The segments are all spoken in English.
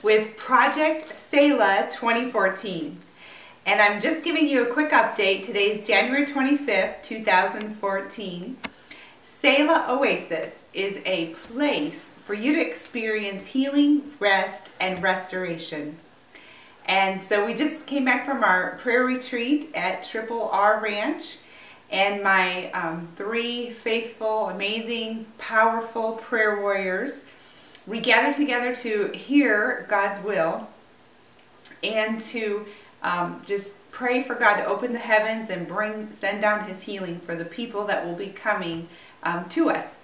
with Project Selah 2014. And I'm just giving you a quick update. Today's January 25th, 2014. Selah Oasis is a place for you to experience healing, rest, and restoration. And so we just came back from our prayer retreat at Triple R Ranch, and my three faithful, amazing, powerful prayer warriors, we gathered together to hear God's will and to just pray for God to open the heavens and send down His healing for the people that will be coming to us.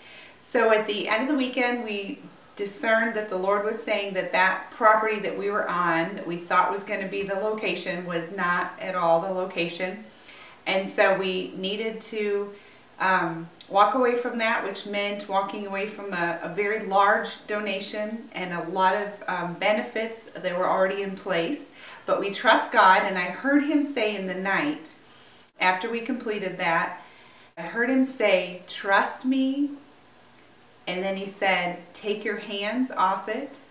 So at the end of the weekend, we discerned that the Lord was saying that that property that we were on, that we thought was going to be the location, was not at all the location. And so we needed to walk away from that, which meant walking away from a very large donation and a lot of benefits that were already in place. But we trust God, and I heard Him say in the night, after we completed that, I heard Him say, "Trust me." And then He said, "Take your hands off it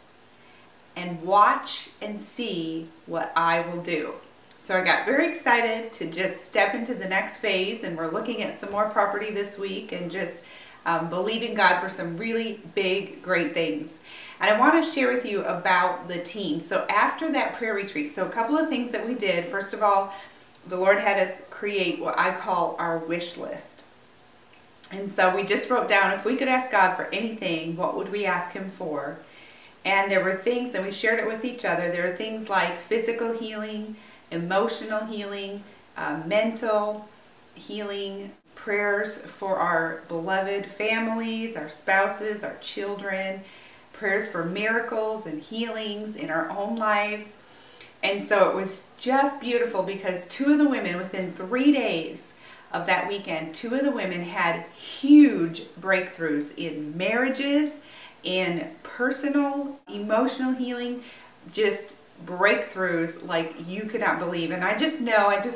and watch and see what I will do." So I got very excited to just step into the next phase, and we're looking at some more property this week and just believing God for some really big, great things. And I want to share with you about the team. So after that prayer retreat, so a couple of things that we did. First of all, the Lord had us create what I call our wish list. And so we just wrote down, if we could ask God for anything, what would we ask Him for? And there were things, and we shared it with each other. There are things like physical healing, emotional healing, mental healing, prayers for our beloved families, our spouses, our children, prayers for miracles and healings in our own lives. And so it was just beautiful because two of the women, within 3 days of that weekend, two of the women had huge breakthroughs in marriages, in personal, emotional healing, just breakthroughs like you could not believe. And I just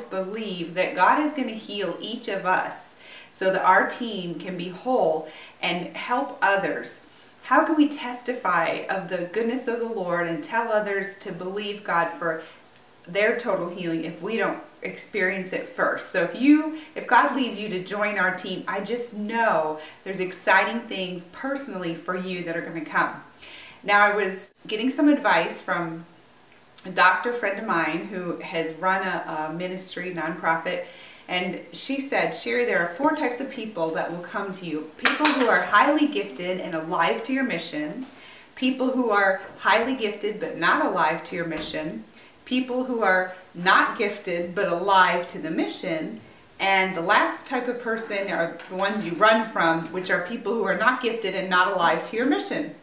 believe that God is going to heal each of us so that our team can be whole and help others. How can we testify of the goodness of the Lord and tell others to believe God for their total healing if we don't experience it first? So if God leads you to join our team, I just know there's exciting things personally for you that are going to come. Now, I was getting some advice from a doctor friend of mine who has run a ministry, nonprofit, and she said, "Sherry, there are 4 types of people that will come to you. People who are highly gifted and alive to your mission, people who are highly gifted but not alive to your mission, people who are not gifted but alive to the mission, and the last type of person are the ones you run from, which are people who are not gifted and not alive to your mission."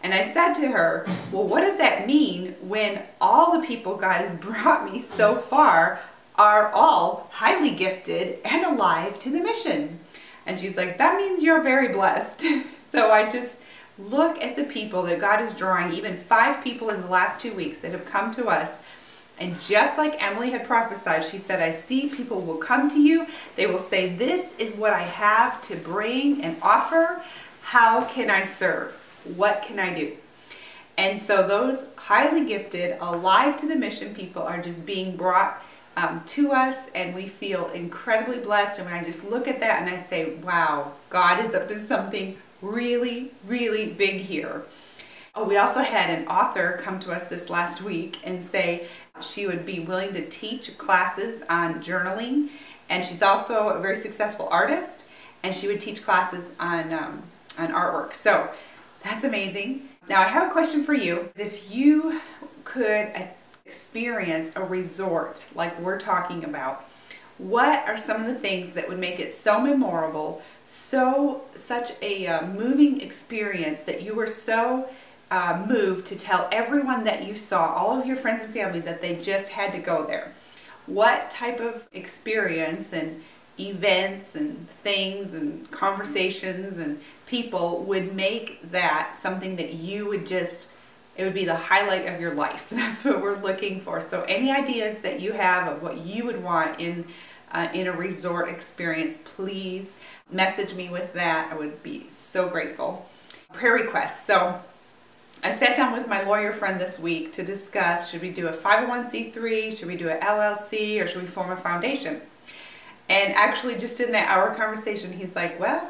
And I said to her, "Well, what does that mean when all the people God has brought me so far are all highly gifted and alive to the mission?" And she's like, "That means you're very blessed." So I just look at the people that God is drawing, even 5 people in the last 2 weeks that have come to us. And just like Emily had prophesied, she said, "I see people will come to you. They will say, 'This is what I have to bring and offer. How can I serve? What can I do?'" And so those highly gifted, alive to the mission people are just being brought to us, and we feel incredibly blessed. And when I just look at that and I say, wow, God is up to something really, really big here. Oh, we also had an author come to us this last week and say she would be willing to teach classes on journaling, and she's also a very successful artist, and she would teach classes on artwork. So that's amazing. Now I have a question for you. If you could experience a resort like we're talking about, what are some of the things that would make it so memorable, such a moving experience that you were so moved to tell everyone that you saw, all of your friends and family, that they just had to go there? What type of experience and events and things and conversations and people would make that something that you would just, it would be the highlight of your life? That's what we're looking for. So any ideas that you have of what you would want in a resort experience, please message me with that. I would be so grateful. Prayer requests. So I sat down with my lawyer friend this week to discuss, should we do a 501c3, should we do an LLC, or should we form a foundation? And actually just in that hour conversation, he's like, well,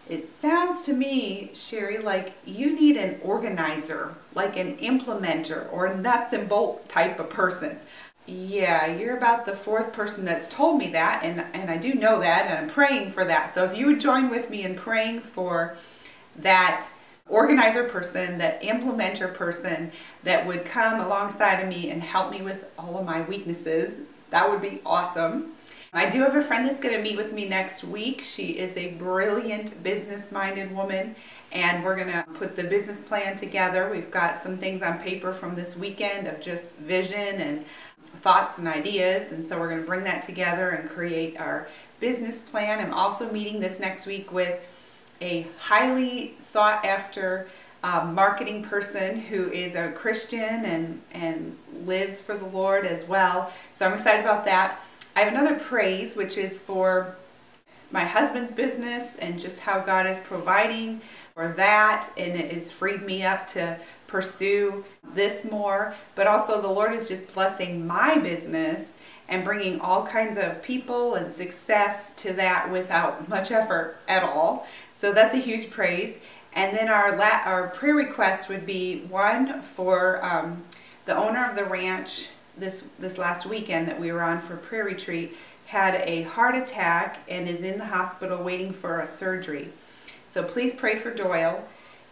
it sounds to me, Sherry, like you need an organizer, like an implementer or a nuts and bolts type of person. Yeah, you're about the fourth person that's told me that, and I do know that, and I'm praying for that. So if you would join with me in praying for that organizer person, that implementer person that would come alongside of me and help me with all of my weaknesses, that would be awesome. I do have a friend that's going to meet with me next week. She is a brilliant business-minded woman, and we're going to put the business plan together. We've got some things on paper from this weekend of just vision and thoughts and ideas, and so we're going to bring that together and create our business plan. I'm also meeting this next week with a highly sought after marketing person who is a Christian and lives for the Lord as well. So I'm excited about that. I have another praise, which is for my husband's business and just how God is providing for that, and it has freed me up to pursue this more. But also the Lord is just blessing my business and bringing all kinds of people and success to that without much effort at all. So that's a huge praise. And then our prayer request would be one for the owner of the ranch. This last weekend that we were on for prayer retreat had a heart attack and is in the hospital waiting for a surgery. So please pray for Doyle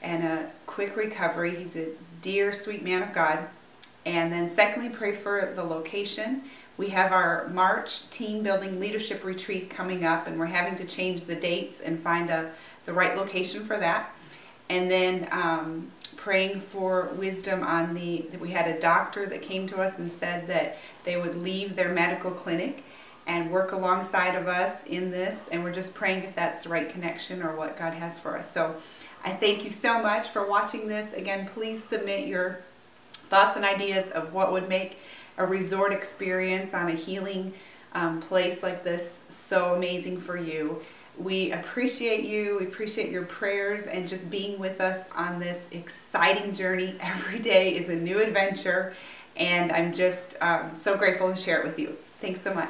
and a quick recovery. He's a dear, sweet man of God. And then secondly, pray for the location. We have our March team building leadership retreat coming up, and we're having to change the dates and find the right location for that. And then praying for wisdom on we had a doctor that came to us and said that they would leave their medical clinic and work alongside of us in this, and we're just praying if that's the right connection or what God has for us. So I thank you so much for watching this. Again, please submit your thoughts and ideas of what would make a resort experience on a healing place like this so amazing for you. We appreciate you. We appreciate your prayers and just being with us on this exciting journey. Every day is a new adventure, and I'm just so grateful to share it with you. Thanks so much.